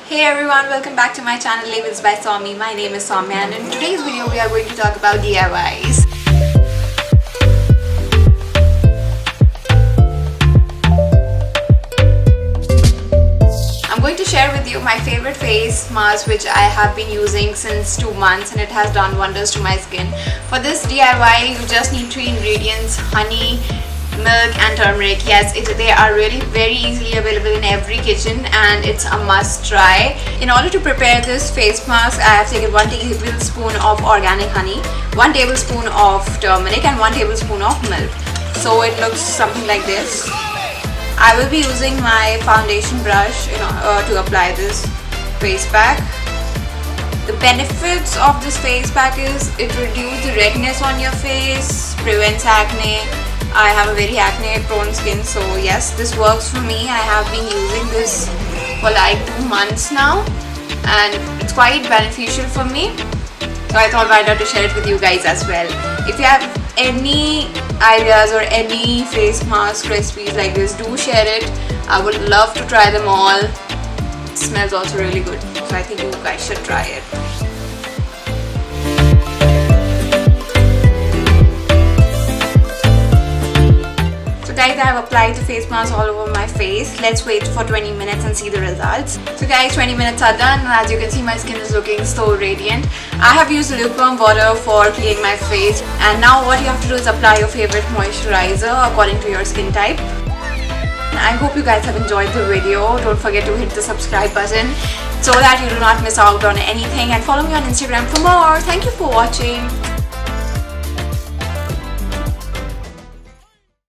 Hey everyone, welcome back to my channel Labels by Saumi. My name is Saumya and in today's video we are going to talk about DIYs. I'm going to share with you my favorite face mask which I have been using since 2 months and it has done wonders to my skin. For this DIY you just need 3 ingredients: honey, milk and turmeric. Yes, they are really very easily available in every kitchen and it's a must try. In order to prepare this face mask, I have taken 1 tablespoon of organic honey, 1 tablespoon of turmeric and 1 tablespoon of milk. So it looks something like this. I will be using my foundation brush to apply this face pack. The benefits of this face pack is it reduces the redness on your face, prevents acne. I have a very acne prone skin, so yes, this works for me. I have been using this for like 2 months now and it's quite beneficial for me. So I thought why not to share it with you guys as well. If you have any ideas or any face mask recipes like this, do share it. I would love to try them all. It smells also really good, so I think you guys should try it. Guys, I have applied the face mask all over my face. Let's wait for 20 minutes and see the results. So guys, 20 minutes are done and as you can see my skin is looking so radiant. I have used lukewarm water for cleaning my face and now what you have to do is apply your favorite moisturizer according to your skin type. I hope you guys have enjoyed the video. Don't forget to hit the subscribe button so that you do not miss out on anything and follow me on Instagram for more. Thank you for watching.